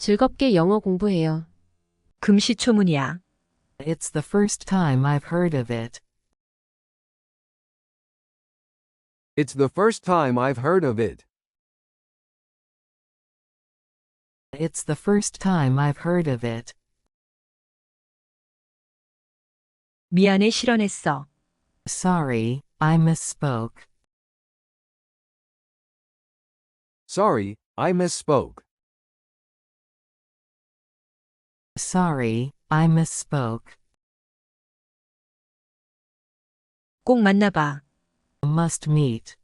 즐겁게 영어 공부해요. 금시초문이야. It's the first time I've heard of it. It's the first time I've heard of it. It's the first time I've heard of it. 미안해 실언했어. Sorry, I misspoke. Sorry, I misspoke. Sorry, I misspoke. 꼭 만나봐. Must meet.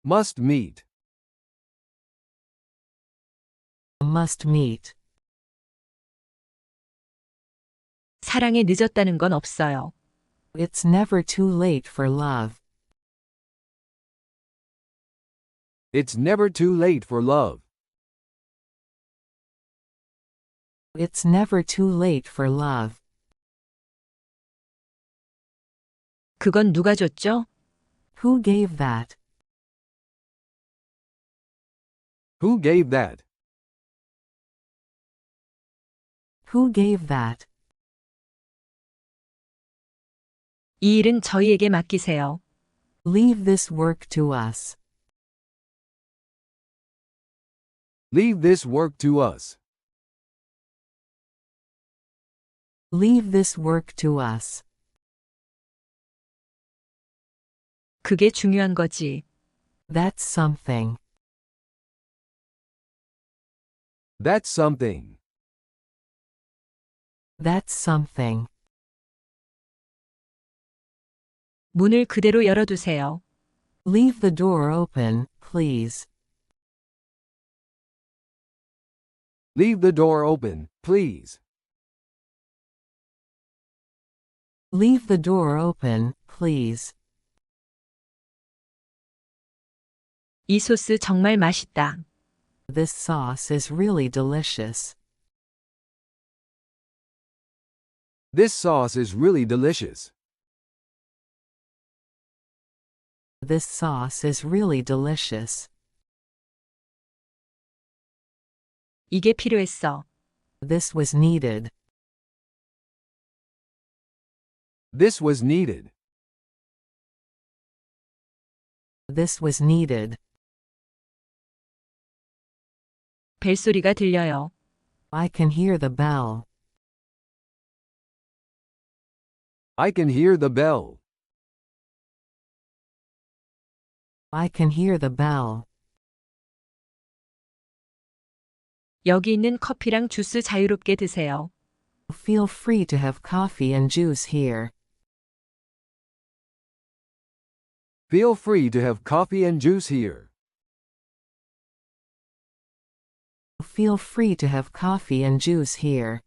Must meet. Must meet. 사랑에 늦었다는 건 없어요. It's never too late for love. It's never too late for love. It's never too late for love. 그건 누가 줬죠? Who gave that? Who gave that? Who gave that? 이 일은 저희에게 맡기세요. Leave this work to us. Leave this work to us. Leave this work to us. 그게 중요한 거지. That's something. That's something. That's something. 문을 그대로 열어두세요. Leave the door open, please. Leave the door open, please. Leave the door open, please. 이 소스 정말 맛있다. This sauce is really delicious. This sauce is really delicious. This sauce is really delicious. 이게 필요했어. This was needed. This was needed. This was needed. 벨소리가 들려요. I can hear the bell. I can hear the bell. I can hear the bell. 여기 있는 커피랑 주스 자유롭게 드세요. Feel free to have coffee and juice here. Feel free to have coffee and juice here. Feel free to have coffee and juice here.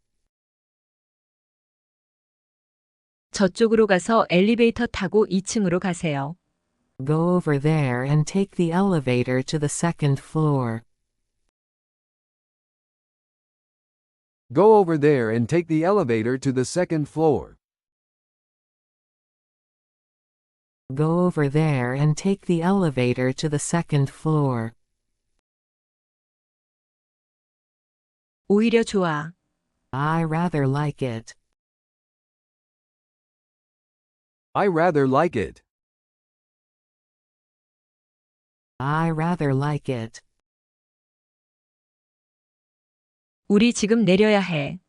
저쪽으로 가서 엘리베이터 타고 2층으로 가세요. Go over there and take the elevator to the second floor. Go over there and take the elevator to the second floor. Go over there and take the elevator to the second floor. 오히려 좋아. I rather like it. I rather like it. I rather like it. 우리 지금 내려야 해.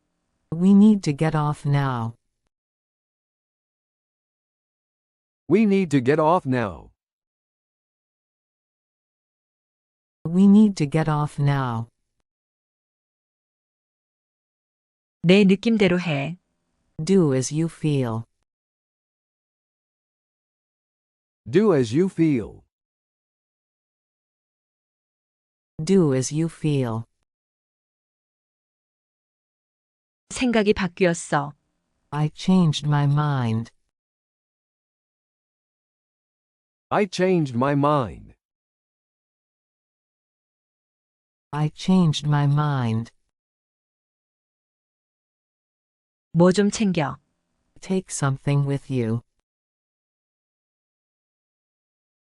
We need to get off now. We need to get off now. We need to get off now. 내 느낌대로 해. Do as you feel. Do as you feel. Do as you feel. 생각이 바뀌었어. I changed my mind. I changed my mind. I changed my mind. 뭐 좀 챙겨. Take something with you.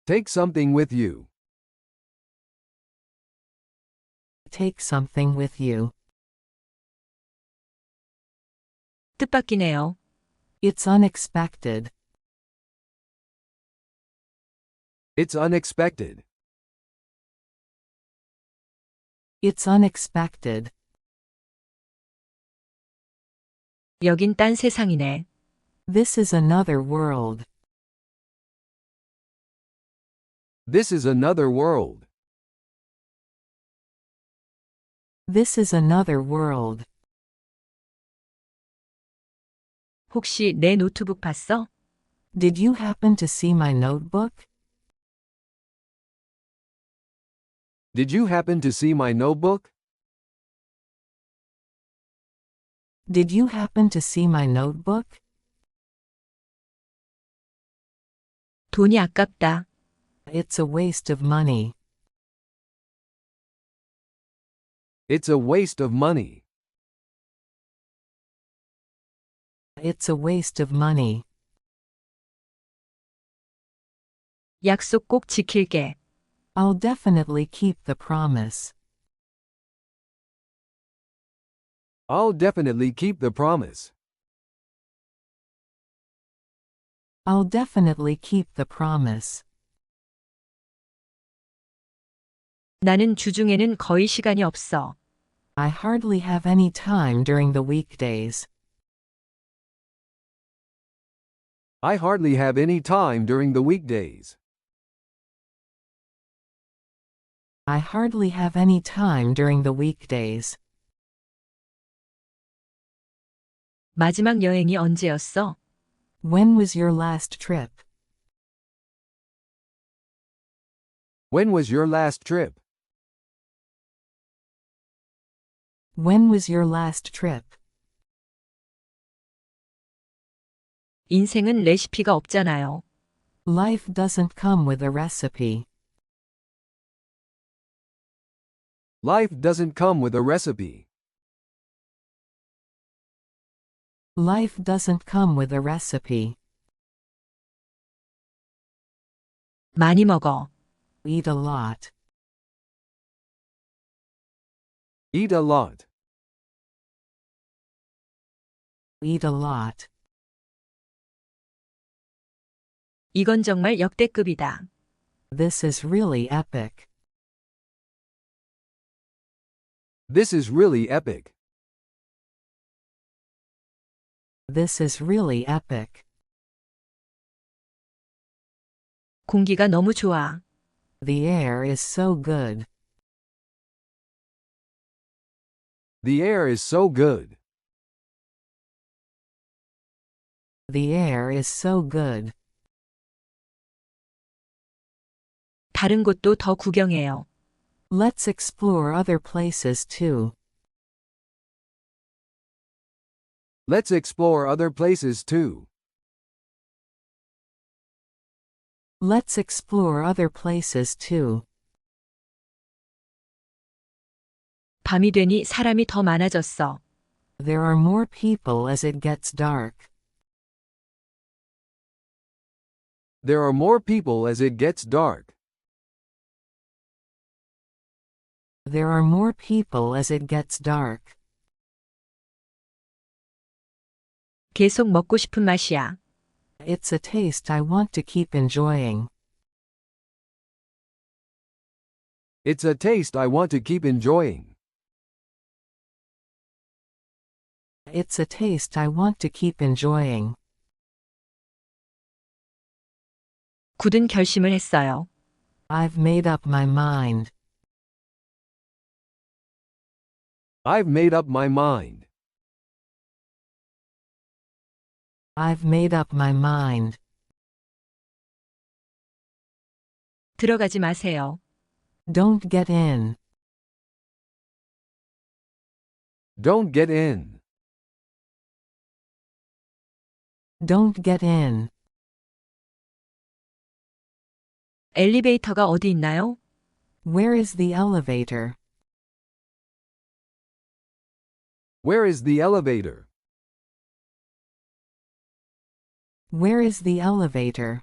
Take something with you. Take something with you. 뜻밖이네요. It's unexpected. It's unexpected. It's unexpected. 여긴 딴 세상이네. This is another world. This is another world. This is another world. 혹시 내 노트북 봤어? Did you happen to see my notebook? Did you happen to see my notebook? Did you happen to see my notebook? 돈이 아깝다. It's a waste of money. It's a waste of money. It's a waste of money. 약속 꼭 지킬게. I'll definitely keep the promise. I'll definitely keep the promise. I'll definitely keep the promise. 나는 주중에는 거의 시간이 없어. I hardly have any time during the weekdays. I hardly have any time during the weekdays. I hardly have any time during the weekdays. 마지막 여행이 언제였어? When was your last trip? When was your last trip? When was your last trip? 인생은 레시피가 없잖아요. Life doesn't come with a recipe. Life doesn't come with a recipe. Life doesn't come with a recipe. 많이 먹어. Eat a lot. Eat a lot. Eat a lot. 이건 정말 역대급이다. This is really epic. This is really epic. This is really epic. 공기가 너무 좋아. The air is so good. The air is so good. The air is so good. 다른 곳도 더 구경해요. Let's explore other places too. Let's explore other places too. Let's explore other places too. 밤이 되니 사람이 더 많아졌어. There are more people as it gets dark. There are more people as it gets dark. There are more people as it gets dark. 계속 먹고 싶은 맛이야. It's a taste I want to keep enjoying. It's a taste I want to keep enjoying. It's a taste I want to keep enjoying. 굳은 결심을 했어요. I've made up my mind. I've made up my mind. I've made up my mind. 들어가지 마세요. Don't get in. Don't get in. Don't get in. 엘리베이터가 어디 있나요? Where is the elevator? Where is the elevator? Where is the elevator?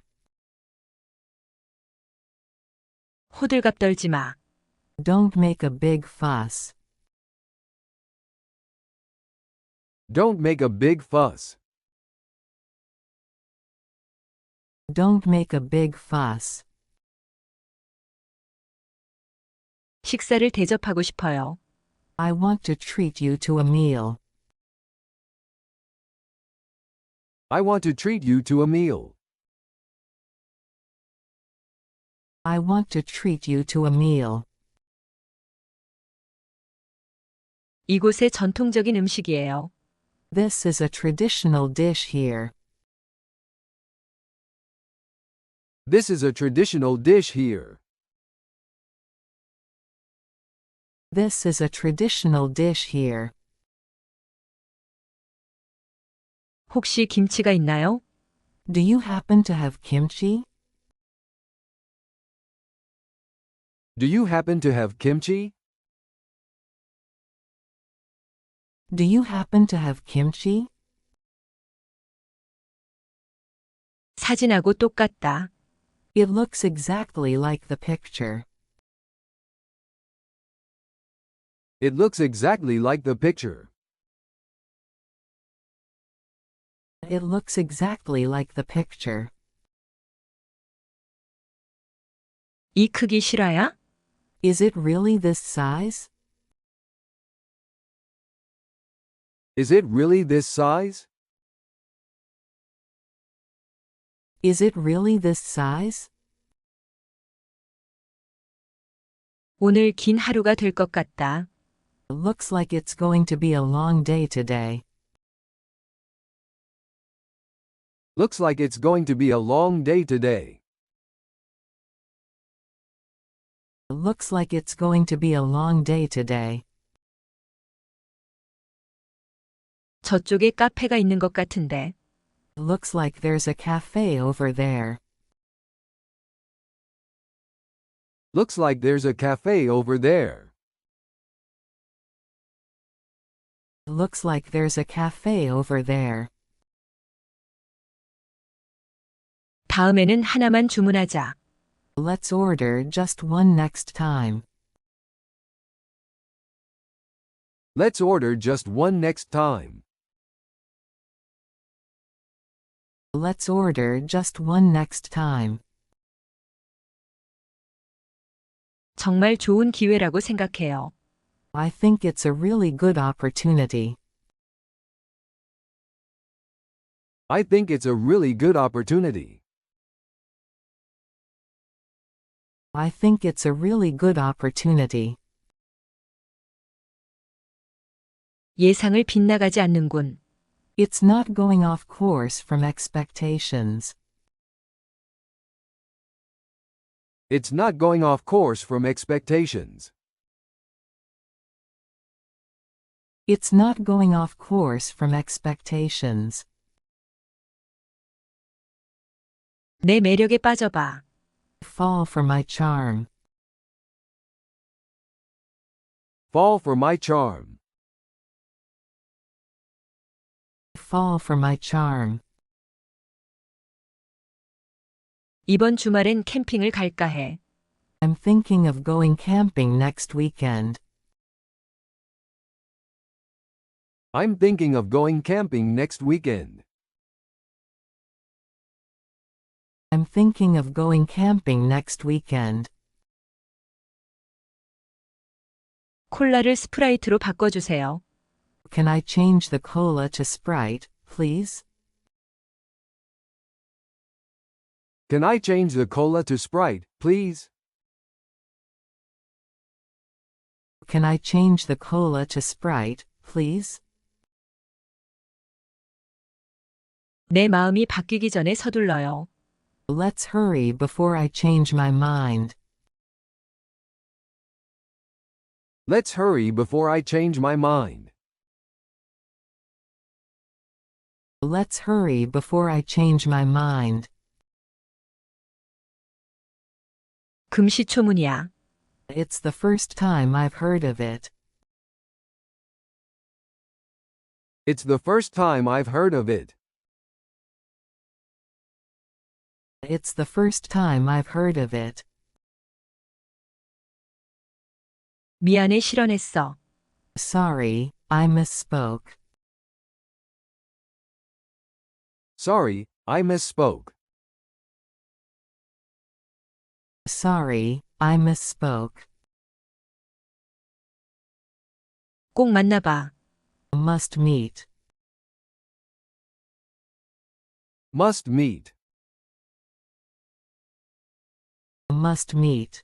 호들갑 떨지 마. Don't make a big fuss. Don't make a big fuss. Don't make a big fuss. 식사를 대접하고 싶어요. I want to treat you to a meal. I want to treat you to a meal. I want to treat you to a meal. 이곳의 전통적인 음식이에요. This is a traditional dish here. This is a traditional dish here. This is a traditional dish here. 혹시 김치가 있나요? Do you happen to have kimchi? Do you happen to have kimchi? Do you happen to have kimchi? 사진하고 똑같다. It looks exactly like the picture. It looks exactly like the picture. It looks exactly like the picture. 이 크기 실화야? Is it really this size? Is it really this size? Is it really this size? 오늘 긴 하루가 될 것 같다. Looks like it's going to be a long day today. Looks like it's going to be a long day today. Looks like it's going to be a long day today. 저쪽에 카페가 있는 것 같은데. Looks like there's a cafe over there. Looks like there's a cafe over there. Looks like there's a cafe over there. 다음에는 하나만 주문하자. Let's order just one next time. Let's order just one next time. Let's order just one next time. 정말 좋은 기회라고 생각해요. I think it's a really good opportunity. I think it's a really good opportunity. I think it's a really good opportunity. 예상을 빗나가지 않는군. It's not going off course from expectations. It's not going off course from expectations. It's not going off course from expectations. 내 매력에 빠져봐. Fall for my charm. Fall for my charm. Fall for my charm. 이번 주말엔 캠핑을 갈까 해. I'm thinking of going camping next weekend. I'm thinking of going camping next weekend. I'm thinking of going camping next weekend. 콜라를 스프라이트로 바꿔주세요. Can I change the cola to Sprite, please? Can I change the cola to Sprite, please? Can I change the cola to Sprite, please? 내 마음이 바뀌기 전에 서둘러요. Let's hurry before I change my mind. Let's hurry before I change my mind. Let's hurry before I change my mind. 금시초문이야. It's the first time I've heard of it. It's the first time I've heard of it. It's the first time I've heard of it. 미안해 실언했어. Sorry, I misspoke. Sorry, I misspoke. Sorry, I misspoke. 꼭 만나봐. Must meet. Must meet. Must meet.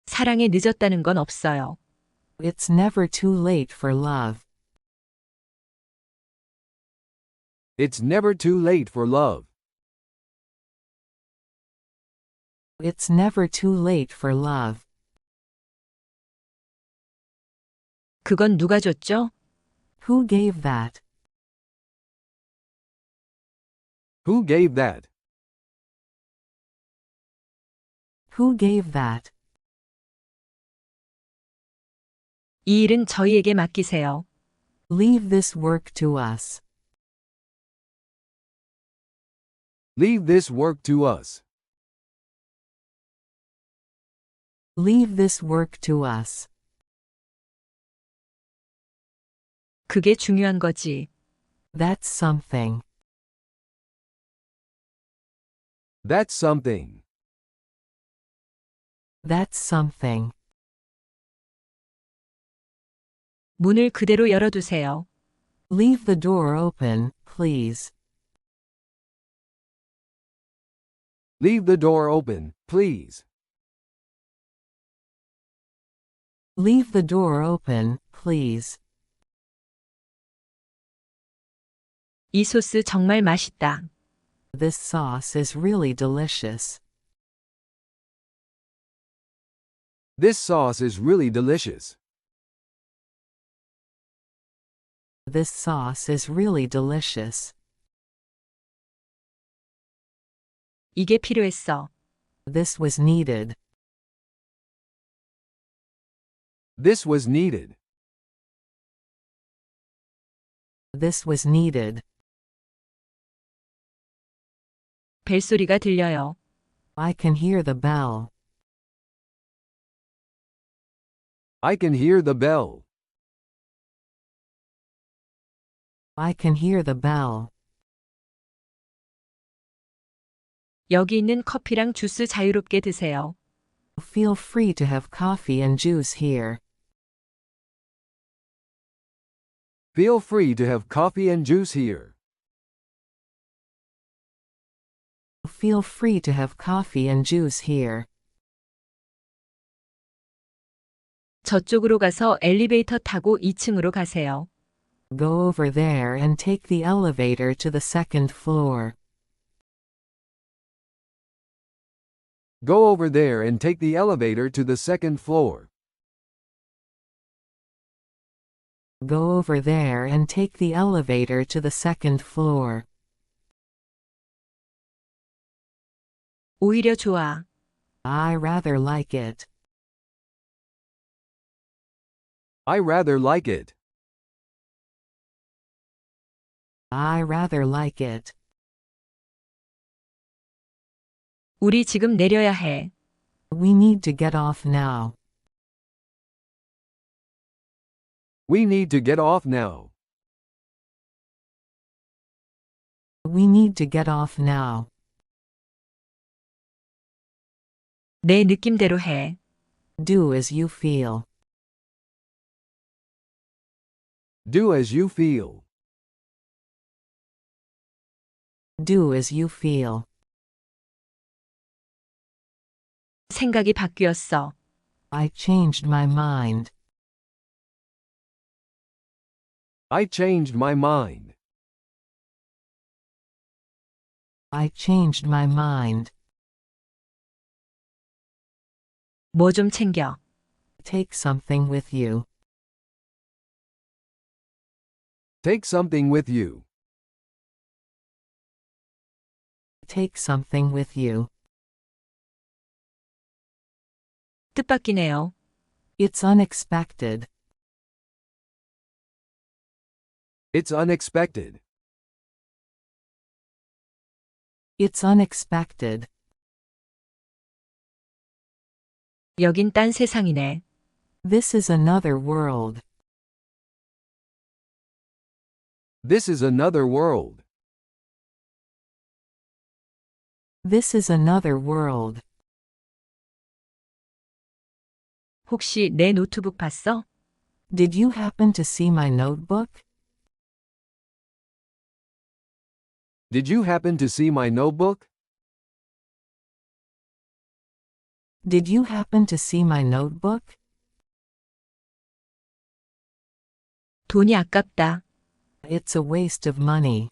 사랑에 늦었다는 건 없어요. It's never too late for love. It's never too late for love. It's never too late for love. 그건 누가 줬죠? Who gave that? Who gave that? Who gave that? 이 일은 저희에게 맡기세요. Leave this work to us. Leave this work to us. Leave this work to us. 그게 중요한 거지. That's something. That's something. That's something. 문을 그대로 열어두세요. Leave the door open, please. Leave the door open, please. Leave the door open, please. 이 소스 정말 맛있다. This sauce is really delicious. This sauce is really delicious. This sauce is really delicious. 이게 필요했어. This was needed. This was needed. This was needed. 벨소리가 들려요. I can hear the bell. I can hear the bell. I can hear the bell. 여기 있는 커피랑 주스 자유롭게 드세요. Feel free to have coffee and juice here. Feel free to have coffee and juice here. Feel free to have coffee and juice here. 저쪽으로 가서 엘리베이터 타고 2층으로 가세요. Go over there and take the elevator to the second floor. Go over there and take the elevator to the second floor. Go over there and take the elevator to the second floor. 오히려 좋아. I rather like it. I rather like it. I rather like it. 우리 지금 내려야 해. We need to get off now. We need to get off now. We need to get off now. 내 느낌대로 해. Do as you feel. Do as you feel. Do as you feel. 생각이 바뀌었어. I changed my mind. I changed my mind. I changed my mind. 뭐 좀 챙겨. Take something with you. Take something with you. Take something with you. 뜻밖이네요. It's unexpected. It's unexpected. It's unexpected. 여긴 딴 세상이네. This is another world. This is another world. This is another world. 혹시 내 노트북 봤어? Did you happen to see my notebook? Did you happen to see my notebook? Did you happen to see my notebook? 돈이 아깝다. It's a waste of money.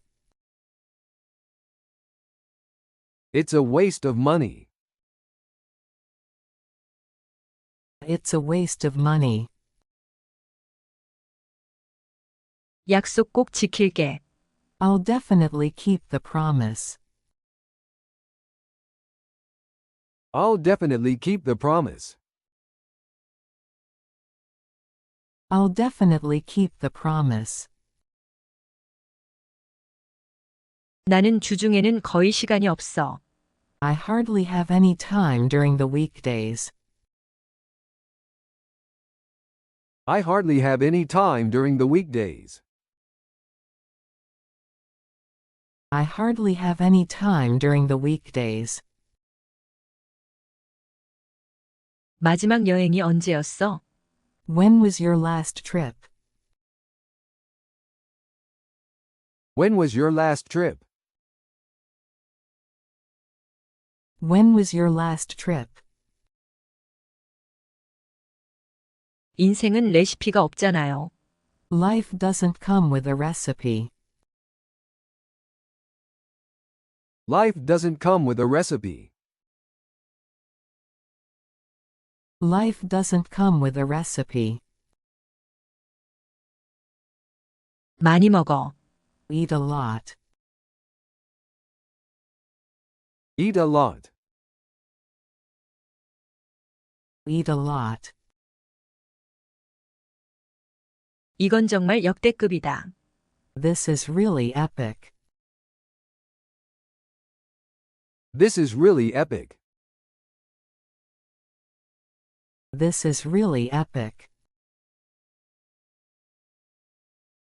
It's a waste of money. It's a waste of money. 약속 꼭 지킬게. I'll definitely keep the promise. I'll definitely keep the promise. I'll definitely keep the promise. 나는 주중에는 거의 시간이 없어. I hardly have any time during the weekdays. I hardly have any time during the weekdays. I hardly have any time during the weekdays. 마지막 여행이 언제였어? When was your last trip? When was your last trip? When was your last trip? 인생은 레시피가 없잖아요. Life doesn't come with a recipe. Life doesn't come with a recipe. Life doesn't come with a recipe. 많이 먹어. Eat a lot. Eat a lot. Eat a lot. 이건 정말 역대급이다. This is really epic. This is really epic. This is really epic.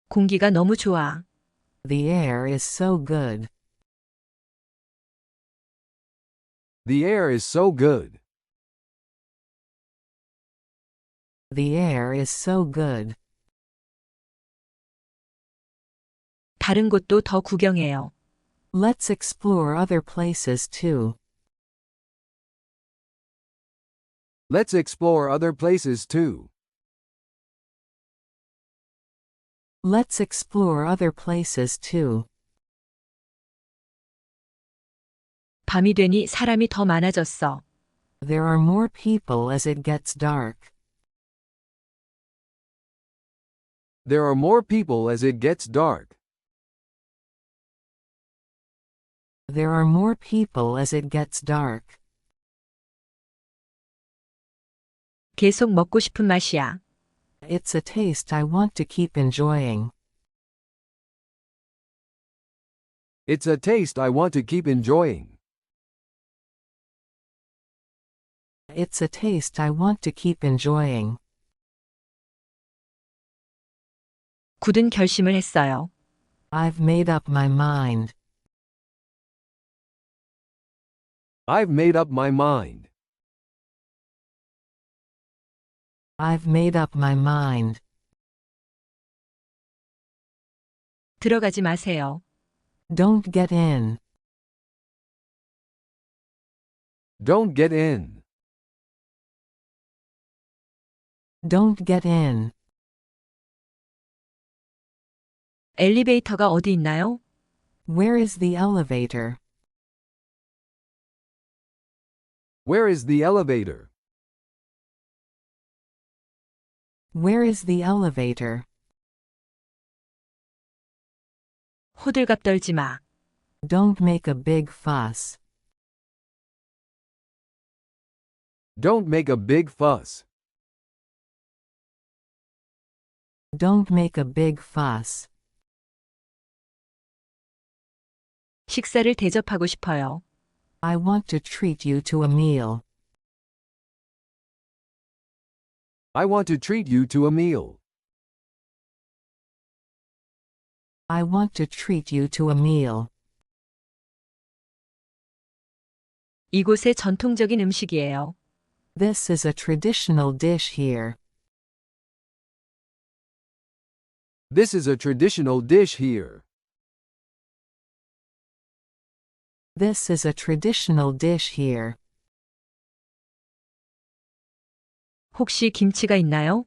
공기가 너무 좋아. The air is so good. The air is so good. The air is so good. 다른 곳도 더 구경해요. Let's explore other places too. Let's explore other places too. Let's explore other places too. 밤이 되니 사람이 더 많아졌어. There are more people as it gets dark. There are more people as it gets dark. There are more people as it gets dark. 계속 먹고 싶은 맛이야. It's a taste I want to keep enjoying. It's a taste I want to keep enjoying. It's a taste I want to keep enjoying. 굳은 결심을 했어요. I've made up my mind. I've made up my mind. I've made up my mind. 들어가지 마세요. Don't get in. Don't get in. Don't get in. 엘리베이터가 어디 있나요? Where is the elevator? Where is the elevator? Where is the elevator? 호들갑 떨지 마. Don't make a big fuss. Don't make a big fuss. Don't make a big fuss. 식사를 대접하고 싶어요. I want to treat you to a meal. I want to treat you to a meal. I want to treat you to a meal. 이곳의 전통적인 음식이에요. This is a traditional dish here. This is a traditional dish here. This is a traditional dish here. 혹시 김치가 있나요?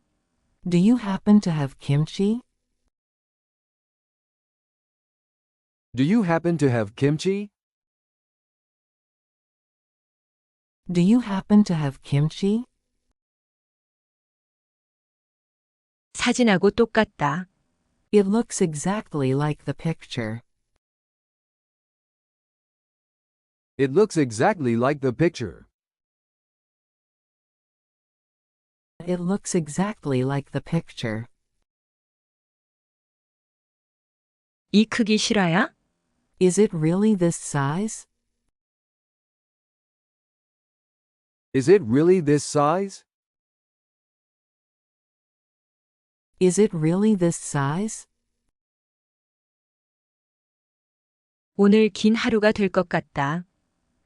Do you happen to have kimchi? Do you happen to have kimchi? Do you happen to have kimchi? 사진하고 똑같다. It looks exactly like the picture. It looks exactly like the picture. It looks exactly like the picture. 이 크기 실화야? Is it really this size? Is it really this size? Is it really this size? 오늘 긴 하루가 될 것 같다.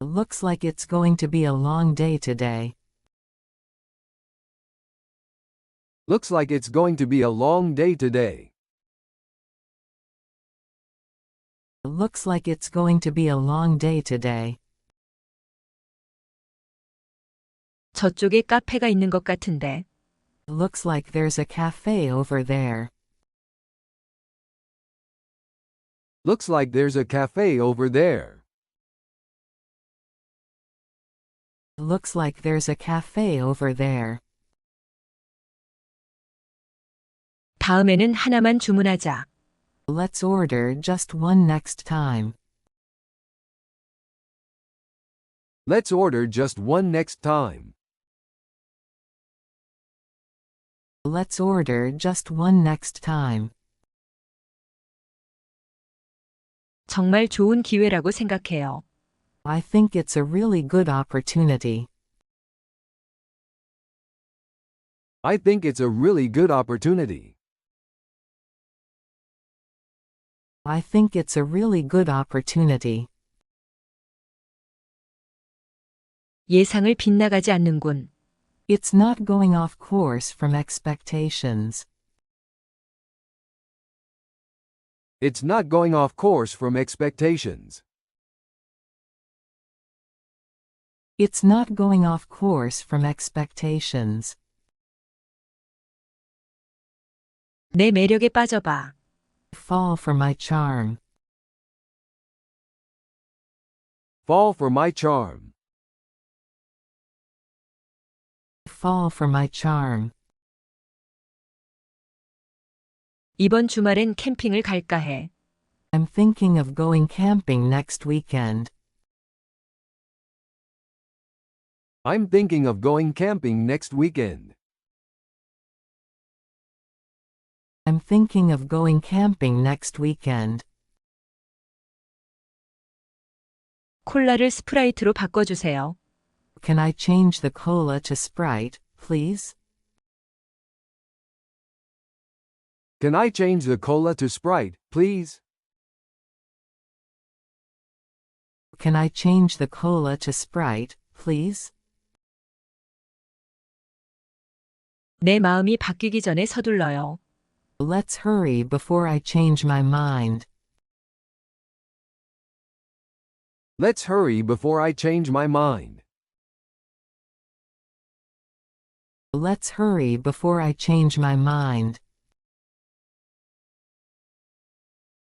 Looks like it's going to be a long day today. Looks like it's going to be a long day today. Looks like it's going to be a long day today. 저쪽에 카페가 있는 것 같은데. Looks like there's a cafe over there. Looks like there's a cafe over there. Looks like there's a cafe over there. 다음에는 하나만 주문하자. Let's order just one next time. Let's order just one next time. Let's order just one next time. 정말 좋은 기회라고 생각해요. I think it's a really good opportunity. I think it's a really good opportunity. I think it's a really good opportunity. 예상을 빗나가지 않는군. It's not going off course from expectations. It's not going off course from expectations. It's not going off course from expectations. 내 매력에 빠져봐. Fall for my charm. Fall for my charm. Fall for my charm. 이번 주말엔 캠핑을 갈까 해. I'm thinking of going camping next weekend. I'm thinking of going camping next weekend. I'm thinking of going camping next weekend. 콜라를 스프라이트로 바꿔주세요. Can I change the cola to Sprite, please? Can I change the cola to Sprite, please? Can I change the cola to Sprite, please? 내 마음이 바뀌기 전에 서둘러요. Let's hurry before I change my mind. Let's hurry before I change my mind. Let's hurry before I change my mind.